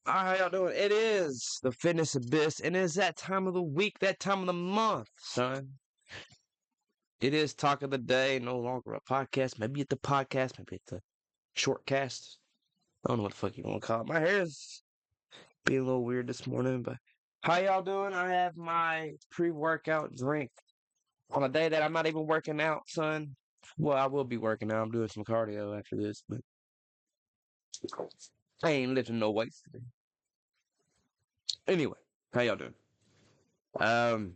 How y'all doing? It is the Fitness Abyss, and it's that time of the week, that time of the month, son. It is Talk of the Day, no longer a podcast. Maybe it's the podcast, maybe it's a short cast. I don't know what the fuck you want to call it. My hair is being a little weird this morning, but how y'all doing? I have my pre-workout drink on a day that I'm not even working out, son. Well, I will be working out. I'm doing some cardio after this, but I ain't lifting no weights today. Anyway, how y'all doing? I'm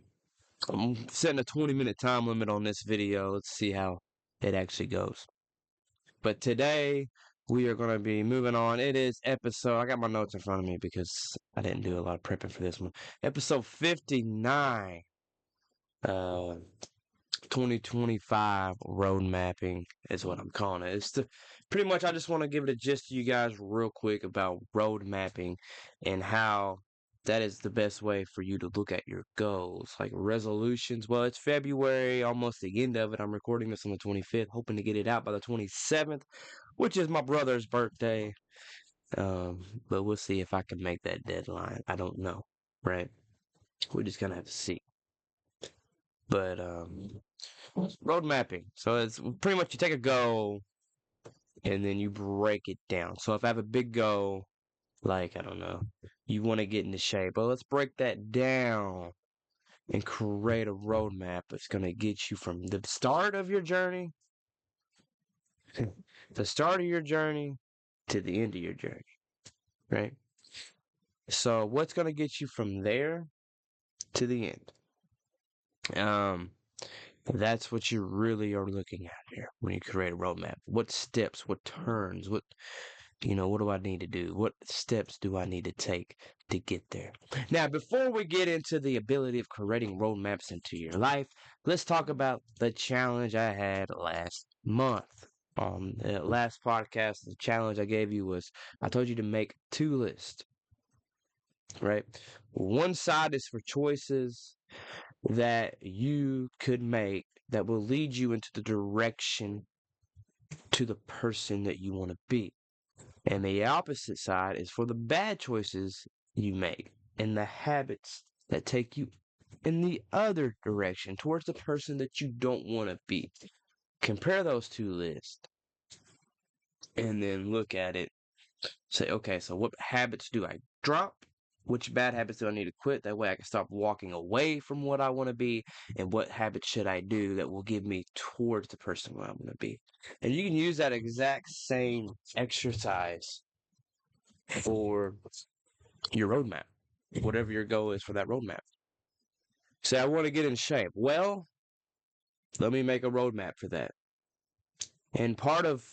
setting a 20-minute time limit on this video. Let's see how it actually goes. But today we are going to be moving on. It is I got my notes in front of me because I didn't do a lot of prepping for this one. Episode 59, 2025 road mapping is what I'm calling it. Pretty much I just want to give it a gist to you guys real quick about road mapping and how that is the best way for you to look at your goals, like resolutions. Well, it's February, almost the end of it. I'm recording this on the 25th, hoping to get it out by the 27th, which is my brother's birthday. But we'll see if I can make that deadline. I don't know, right? We're just gonna have to see. But road mapping. So it's pretty much you take a goal and then you break it down. So if I have a big goal, like, I don't know, you want to get into shape. Well, let's break that down and create a roadmap that's going to get you from the start of your journey, the start of your journey to the end of your journey, right? So what's going to get you from there to the end? That's what you really are looking at here when you create a roadmap. What steps, what turns, what do I need to do? What steps do I need to take to get there? Now, before we get into the ability of creating roadmaps into your life, let's talk about the challenge I had last month. On the last podcast, the challenge I gave you was I told you to make 2 lists, right? One side is for choices that you could make that will lead you into the direction to the person that you want to be. And the opposite side is for the bad choices you make and the habits that take you in the other direction towards the person that you don't want to be. Compare those 2 lists and then look at it. Say, okay, so what habits do I drop? Which bad habits do I need to quit? That way I can stop walking away from what I want to be. And what habits should I do that will give me towards the person who I want to be? And you can use that exact same exercise for your roadmap, whatever your goal is for that roadmap. Say, I want to get in shape. Well, let me make a roadmap for that. And part of,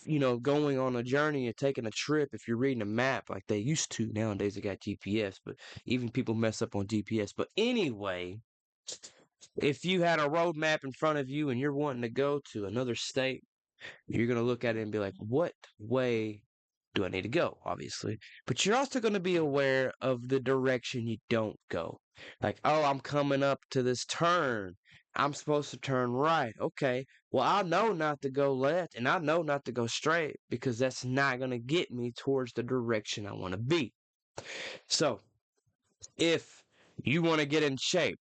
going on a journey and taking a trip, if you're reading a map like they used to, nowadays they got GPS, but even people mess up on GPS. But anyway, if you had a roadmap in front of you and you're wanting to go to another state, you're going to look at it and be like, what way do I need to go? Obviously. But you're also going to be aware of the direction you don't go. Like, oh, I'm coming up to this turn. I'm supposed to turn right. Okay. Well, I know not to go left and I know not to go straight because that's not going to get me towards the direction I want to be. So, if you want to get in shape,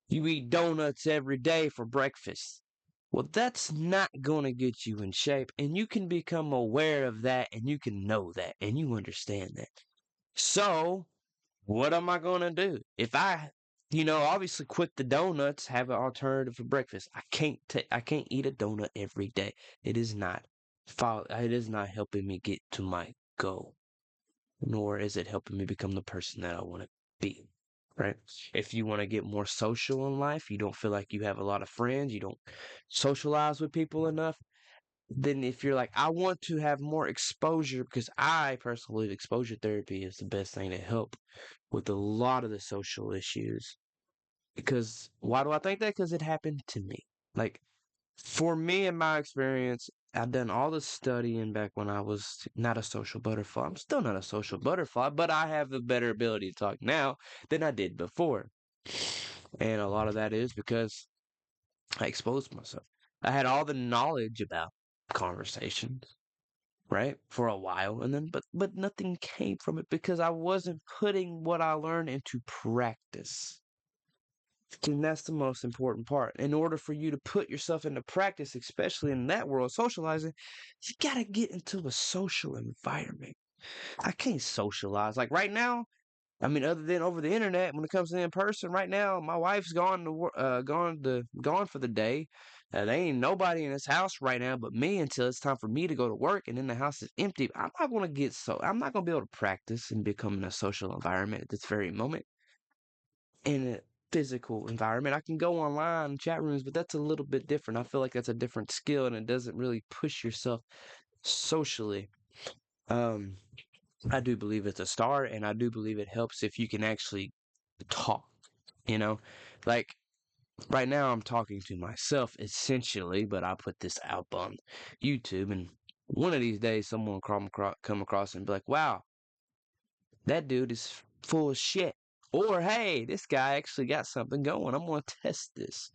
you eat donuts every day for breakfast. Well, that's not going to get you in shape, and you can become aware of that, and you can know that, and you understand that. So, what am I going to do? If I, obviously quit the donuts, have an alternative for breakfast. I can't eat a donut every day. It is not helping me get to my goal, nor is it helping me become the person that I want to be. Right? If you want to get more social in life, you don't feel like you have a lot of friends, you don't socialize with people enough, then if you're like, I want to have more exposure, because I personally believe exposure therapy is the best thing to help with a lot of the social issues. Because why do I think that? Because it happened to me. Like, for me, in my experience, I've done all the studying back when I was not a social butterfly. I'm still not a social butterfly, but I have a better ability to talk now than I did before. And a lot of that is because I exposed myself. I had all the knowledge about conversations, right? For a while, and then but nothing came from it because I wasn't putting what I learned into practice. And that's the most important part. In order for you to put yourself into practice, especially in that world, socializing, you gotta get into a social environment. I can't socialize. Like right now, I mean, other than over the internet, when it comes to in person, right now, my wife's gone for the day. There ain't nobody in this house right now but me until it's time for me to go to work, and then the house is empty. I'm not gonna be able to practice and become in a social environment at this very moment. In a physical environment, I can go online chat rooms, but that's a little bit different. I feel like that's a different skill, and it doesn't really push yourself socially. Um, I do believe it's a start, and I do believe it helps if you can actually talk, you know? Like right now I'm talking to myself essentially, but I put this out on YouTube, and one of these days someone will come across and be like, wow, that dude is full of shit. Or, hey, this guy actually got something going. I'm going to test this.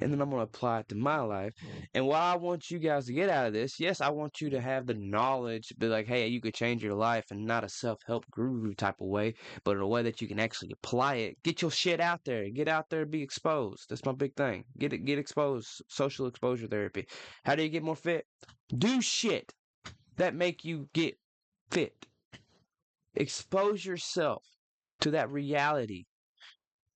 And then I'm going to apply it to my life. And what I want you guys to get out of this, yes, I want you to have the knowledge, be like, hey, you could change your life, and not a self help guru type of way, but in a way that you can actually apply it. Get your shit out there. Get out there and be exposed. That's my big thing. Get exposed. Social exposure therapy. How do you get more fit? Do shit that make you get fit. Expose yourself to that reality,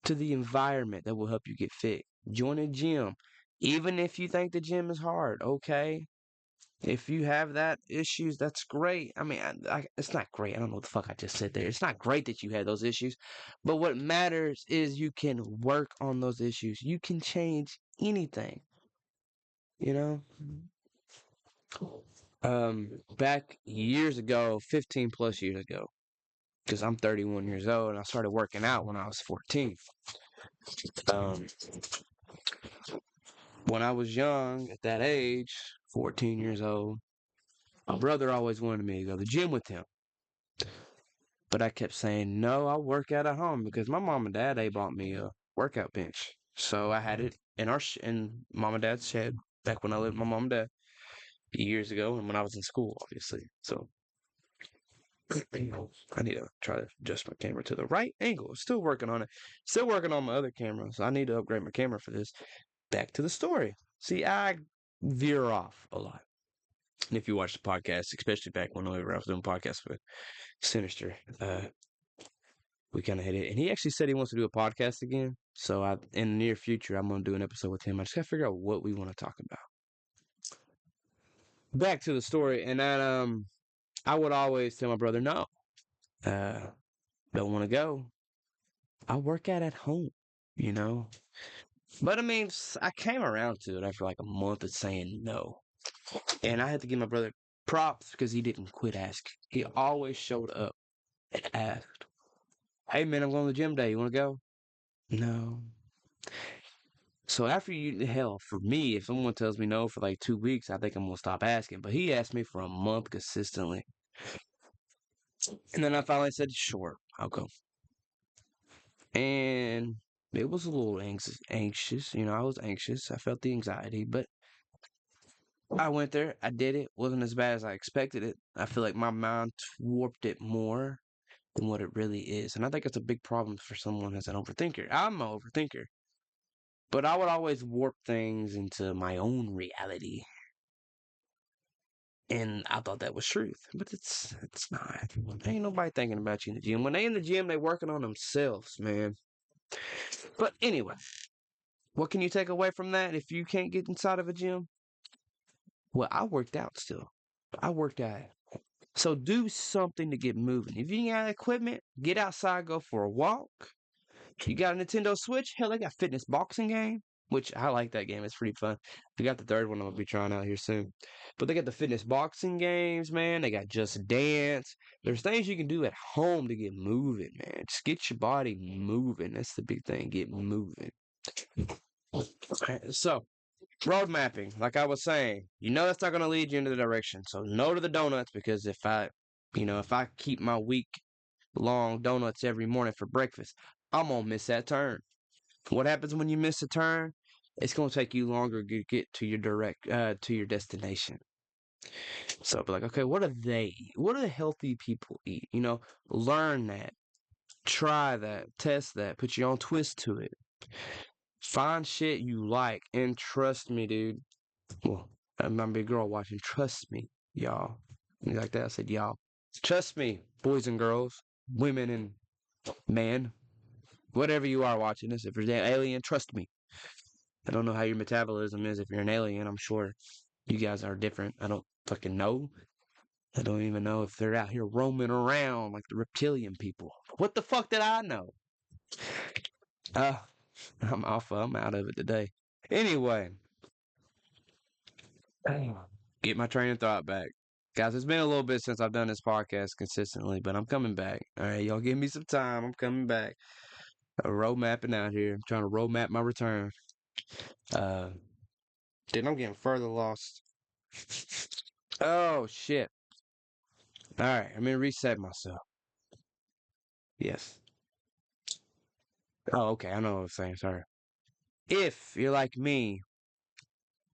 to the environment that will help you get fit. Join a gym. Even if you think the gym is hard, okay? If you have that issues, that's great. I mean, it's not great. I don't know what the fuck I just said there. It's not great that you had those issues, but what matters is you can work on those issues. You can change anything, you know? Back years ago, 15 plus years ago, because I'm 31 years old and I started working out when I was 14. Um, when I was young, at that age, 14 years old, my brother always wanted me to go to the gym with him. But I kept saying, no, I'll work out at home because my mom and dad, they bought me a workout bench. So I had it in mom and dad's shed back when I lived with my mom and dad years ago and when I was in school, obviously. So I need to try to adjust my camera to the right angle. Still working on it. Still working on my other camera. So I need to upgrade my camera for this. Back to the story. See, I veer off a lot. And if you watch the podcast, especially back whenever I was doing podcasts with Sinister, we kind of hit it. And he actually said he wants to do a podcast again. So in the near future, I'm going to do an episode with him. I just got to figure out what we want to talk about. Back to the story. And then I would always tell my brother, no, don't want to go. I'll work out at home, you know? But I mean, I came around to it after like a month of saying no. And I had to give my brother props because he didn't quit asking. He always showed up and asked, hey man, I'm going to the gym today. You want to go? No. So after hell, for me, if someone tells me no for like 2 weeks, I think I'm going to stop asking. But he asked me for a month consistently. And then I finally said, sure, I'll go. And it was a little anxious. You know, I was anxious. I felt the anxiety, but I went there. I did it. Wasn't as bad as I expected it. I feel like my mind warped it more than what it really is. And I think it's a big problem for someone that's an overthinker. I'm an overthinker. But I would always warp things into my own reality. And I thought that was truth. But it's not. Ain't nobody thinking about you in the gym. When they in the gym, they working on themselves, man. But anyway, what can you take away from that if you can't get inside of a gym? Well, I worked out still. I worked out. So do something to get moving. If you ain't got equipment, get outside, go for a walk. You got a Nintendo Switch? Hell, they got fitness boxing game, which I like that game. It's pretty fun. They got the third one I'm gonna be trying out here soon. But they got the fitness boxing games, man. They got Just Dance. There's things you can do at home to get moving, man. Just get your body moving. That's the big thing. Get moving. So, road mapping, like I was saying, that's not going to lead you into the direction. So no to the donuts because if I keep my week long donuts every morning for breakfast, I'm going to miss that turn. What happens when you miss a turn? It's going to take you longer to get to your to your destination. So, be like, okay, what do they eat? What do the healthy people eat? Learn that, try that, test that, put your own twist to it. Find shit you like, and trust me, dude. Well, I'm not a big girl watching. Trust me, y'all. You like that? I said, y'all. Trust me, boys and girls, women and men, whatever you are watching this. If you're an alien, trust me. I don't know how your metabolism is if you're an alien. I'm sure you guys are different. I don't fucking know. I don't even know if they're out here roaming around like the reptilian people. What the fuck did I know? Uh, I'm off. I'm out of it today. Anyway, get my train of thought back. Guys, it's been a little bit since I've done this podcast consistently, but I'm coming back. All right, y'all give me some time. I'm coming back. Road mapping out here. I'm trying to road map my return. Uh, Dude, I'm getting further lost. Oh, shit. All right, I'm going to reset myself. Yes. Oh, okay. I know what I'm saying. Sorry. If you're like me,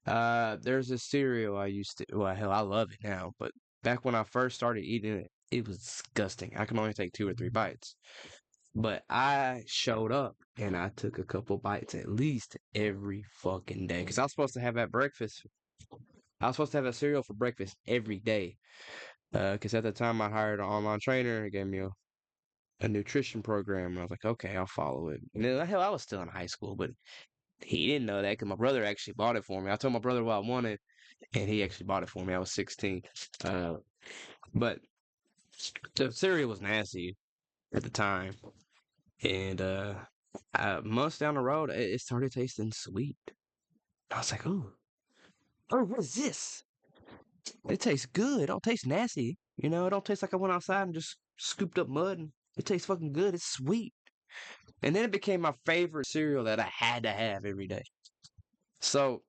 there's a cereal I used to. Well, hell, I love it now. But back when I first started eating it, it was disgusting. I can only take 2 or 3 bites. But I showed up and I took a couple bites at least every fucking day. Because I was supposed to have that breakfast. I was supposed to have that cereal for breakfast every day. Because at the time I hired an online trainer. He gave me a nutrition program. And I was like, okay, I'll follow it. And then, hell, I was still in high school, but he didn't know that because my brother actually bought it for me. I told my brother what I wanted, and he actually bought it for me. I was 16. Uh, but the cereal was nasty at the time. And months down the road, it started tasting sweet. I was like, ooh, oh, what is this? It tastes good. It don't taste nasty. It don't taste like I went outside and just scooped up mud. And it tastes fucking good. It's sweet. And then it became my favorite cereal that I had to have every day. So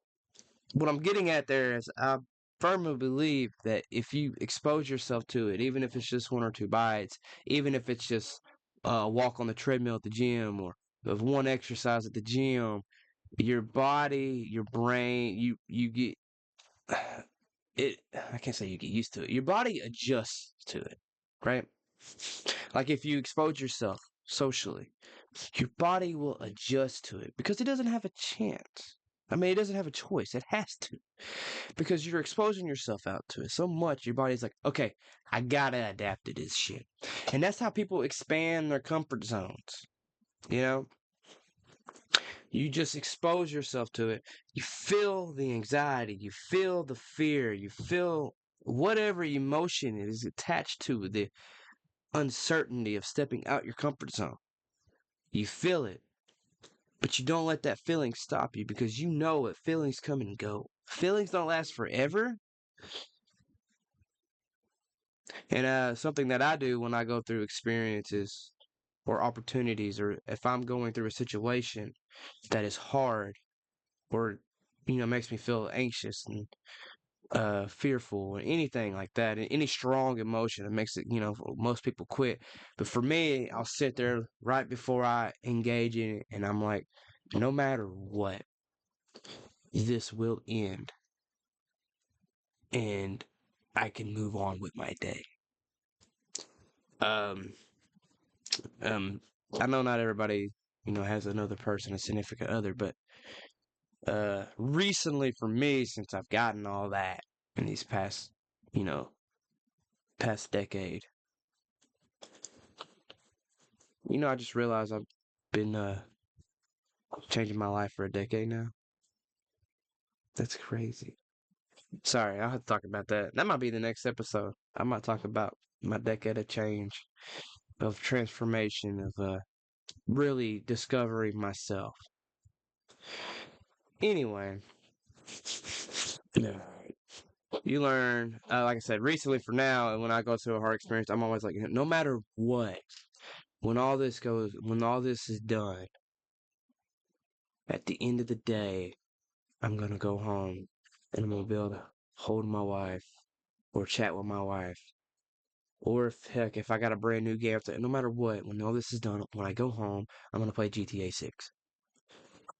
what I'm getting at there is I firmly believe that if you expose yourself to it, even if it's just 1 or 2 bites, even if it's just a walk on the treadmill at the gym or of one exercise at the gym, your body, your brain, you get it. I can't say you get used to it. Your body adjusts to it, right? Like if you expose yourself socially, your body will adjust to it because it doesn't have a chance. I mean, it doesn't have a choice. It has to because you're exposing yourself out to it so much. Your body's like, okay, I gotta adapt to this shit. And that's how people expand their comfort zones. You know, you just expose yourself to it. You feel the anxiety, you feel the fear, you feel whatever emotion is attached to the uncertainty of stepping out your comfort zone. You feel it, but you don't let that feeling stop you because you know what feelings come and go. Feelings don't last forever. And something that I do when I go through experiences or opportunities, or if I'm going through a situation that is hard or makes me feel anxious and fearful or anything like that, and any strong emotion that makes it, most people quit. But for me, I'll sit there right before I engage in it, and I'm like, no matter what, this will end, and I can move on with my day. Um, um, I know not everybody, has another person, a significant other, but recently for me, since I've gotten all that in these past, you know, past decade, I just realized I've been changing my life for a decade now. That's crazy. Sorry, I'll have to talk about that. That might be the next episode. I might talk about my decade of change, of transformation, of really discovering myself. Anyway, yeah. You learn, like I said, recently for now, and when I go through a hard experience, I'm always like, no matter what, when all this is done, at the end of the day, I'm gonna go home and I'm gonna be able to hold my wife or chat with my wife. Or if heck, if I got a brand new game, no matter what, when all this is done, when I go home, I'm gonna play GTA 6.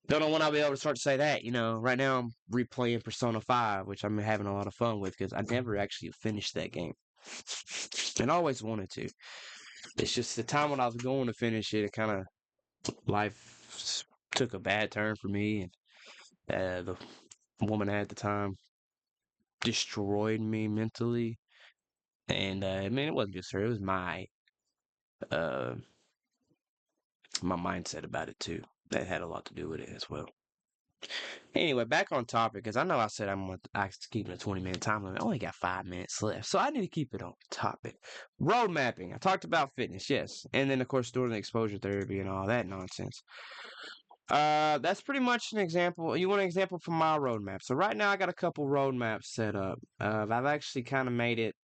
Don't know when I'll be able to start to say that. Right now I'm replaying Persona 5, which I'm having a lot of fun with because I never actually finished that game. And I always wanted to. It's just the time when I was going to finish it, it kind of, life took a bad turn for me. And the woman at the time destroyed me mentally. And I mean, it wasn't just her, it was uh, my mindset about it too. That had a lot to do with it as well. Anyway, back on topic, because I know I said I keeping a 20-minute time limit. I only got 5 minutes left, so I need to keep it on topic. Road mapping. I talked about fitness, yes, and then of course doing the exposure therapy and all that nonsense. That's pretty much an example. You want an example from my roadmap? So right now I got a couple roadmaps set up. I've actually kind of made it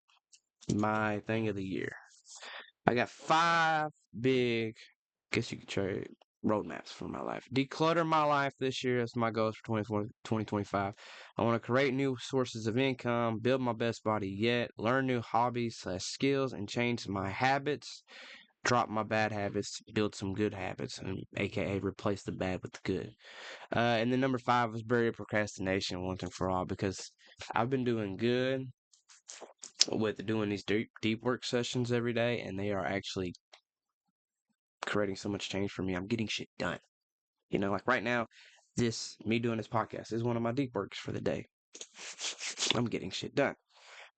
my thing of the year. I got 5 big, guess you could trade roadmaps for my life. Declutter my life this year. That's my goals for 2025. I want to create new sources of income, build my best body yet, learn new hobbies/skills, and change my habits. Drop my bad habits, build some good habits, and aka replace the bad with the good. And then number 5 was bury procrastination once and for all because I've been doing good with doing these deep work sessions every day, and they are actually creating so much change for me. I'm getting shit done. Like right now, me doing this podcast is one of my deep works for the day. I'm getting shit done.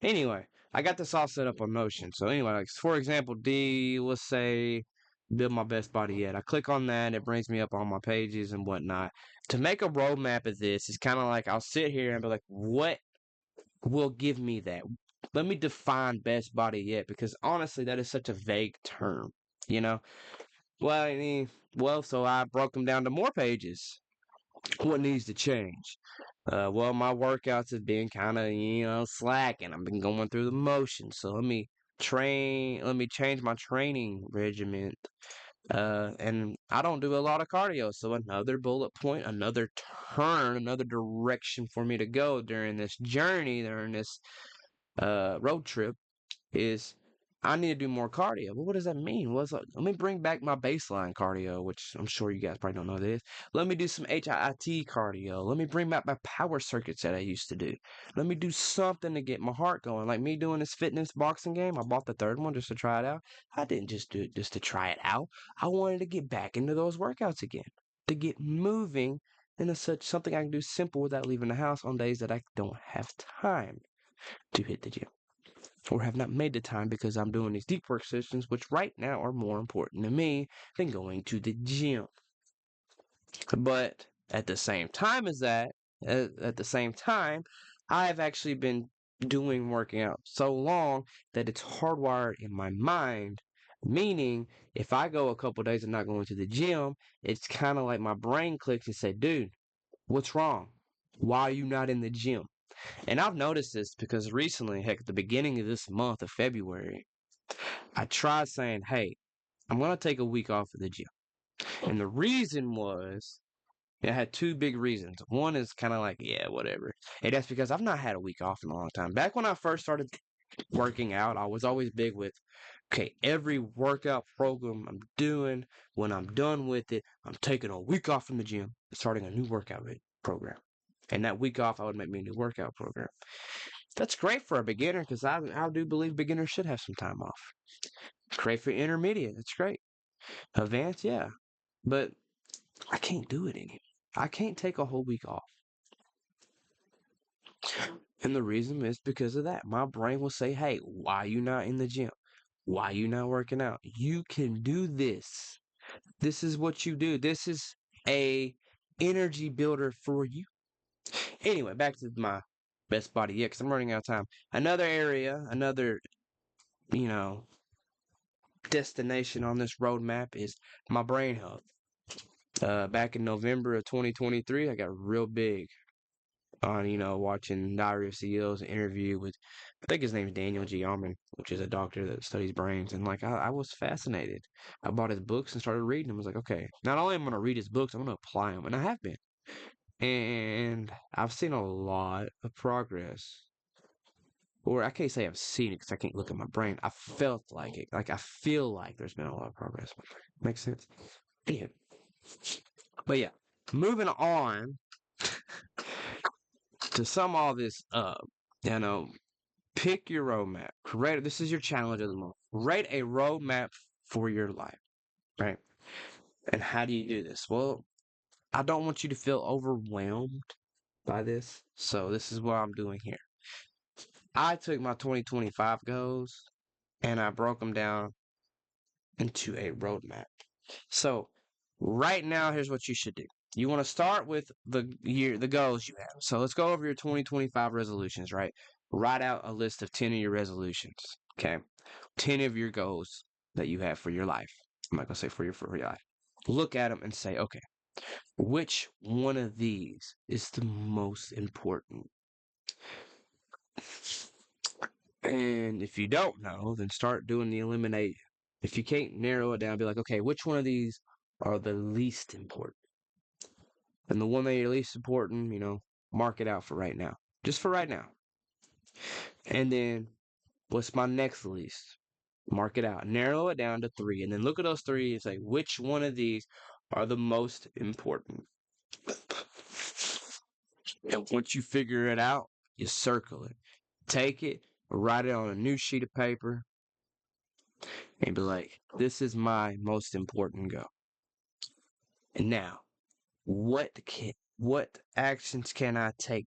Anyway, I got this all set up on Notion. So anyway, like for example, let's say build my best body yet. I click on that, it brings me up on my pages and whatnot. To make a roadmap of this, it's kind of like I'll sit here and be like, what will give me that? Let me define best body yet, because honestly, that is such a vague term, you know? Well, I mean, so I broke them down to more pages. What needs to change? Well, my workouts have been kind of, slacking. I've been going through the motions. So let me change my training regimen. And I don't do a lot of cardio. So another bullet point, another turn, another direction for me to go during this journey, during this road trip is I need to do more cardio. Well, what does that mean? Let me bring back my baseline cardio, which I'm sure you guys probably don't know this. Let me do some HIIT cardio. Let me bring back my power circuits that I used to do. Let me do something to get my heart going. Like me doing this fitness boxing game. I bought the 3rd one just to try it out. I didn't just do it just to try it out. I wanted to get back into those workouts again, to get moving into something I can do simple without leaving the house on days that I don't have time to hit the gym or have not made the time because I'm doing these deep work sessions, which right now are more important to me than going to the gym. But at the same time at the same time, I've actually been working out so long that it's hardwired in my mind. Meaning, if I go a couple days and not going to the gym, it's kind of like my brain clicks and say, dude, what's wrong? Why are you not in the gym? And I've noticed this because recently, heck, at the beginning of this month of February, I tried saying, hey, I'm going to take a week off of the gym. And the reason was, I had 2 big reasons. One is kind of like, yeah, whatever. And that's because I've not had a week off in a long time. Back when I first started working out, I was always big with, okay, every workout program I'm doing, when I'm done with it, I'm taking a week off from the gym and starting a new workout program. And that week off, I would make me a new workout program. That's great for a beginner because I do believe beginners should have some time off. Great for intermediate. That's great. Advanced, yeah. But I can't do it anymore. I can't take a whole week off. And the reason is because of that. My brain will say, hey, why are you not in the gym? Why are you not working out? You can do this. This is what you do. This is a energy builder for you. Anyway, back to my best body yet, because I'm running out of time. Another area, you know, destination on this roadmap is my brain health. Back in November of 2023, I got real big on, watching Diary of CEO's interview with, I think his name's Daniel G. Alman, which is a doctor that studies brains. And like, I was fascinated. I bought his books and started reading them. I was like, okay, not only am I going to read his books, I'm going to apply them. And I have been. And I've seen a lot of progress. Or I can't say I've seen it because I can't look at my brain. I felt like it. Like I feel like there's been a lot of progress. Makes sense. Yeah. But yeah, moving on to sum all this up, you know, pick your roadmap. Create. This is your challenge of the month. Create a roadmap for your life, right? And how do you do this? Well, I don't want you to feel overwhelmed by this, so this is what I'm doing here. I took my 2025 goals and I broke them down into a roadmap. So, right now, here's what you should do. You want to start with the goals you have. So, let's go over your 2025 resolutions, right? Write out a list of 10 of your resolutions, okay? 10 of your goals that you have for your life. I'm not going to say for your life. Look at them and say, okay, which one of these is the most important? And if you don't know, then start doing the eliminate. If you can't narrow it down, be like, okay, which one of these are the least important? And the one that you're least important, mark it out for right now. Just for right now. And then what's my next least? Mark it out. Narrow it down to 3. And then look at those 3 and say, which one of these are the most important? And once you figure it out, you circle it. Take it, write it on a new sheet of paper, and be like, this is my most important goal. And now, what actions can I take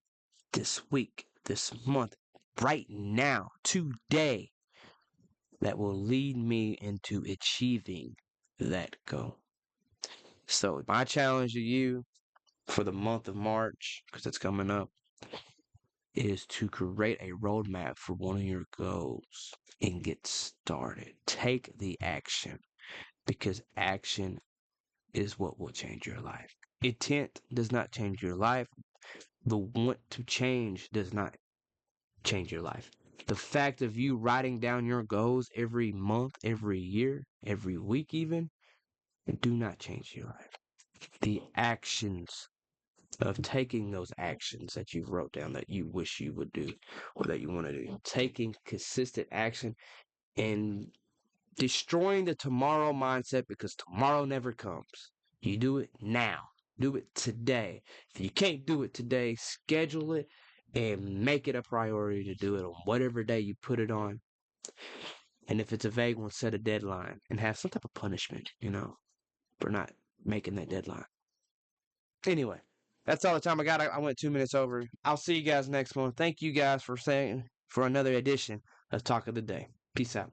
this week, this month, right now, today, that will lead me into achieving that goal? So my challenge to you for the month of March, because it's coming up, is to create a roadmap for one of your goals and get started. Take the action, because action is what will change your life. Intent does not change your life. The want to change does not change your life. The fact of you writing down your goals every month, every year, every week even, do not change your life. The actions of taking those actions that you wrote down that you wish you would do or that you want to do, taking consistent action and destroying the tomorrow mindset, because tomorrow never comes. You do it now. Do it today. If you can't do it today, schedule it and make it a priority to do it on whatever day you put it on. And if it's a vague one, set a deadline and have some type of punishment, for not making that deadline. Anyway, that's all the time I got. I went 2 minutes over. I'll see you guys next month. Thank you guys for another edition of Talk of the Day. Peace out.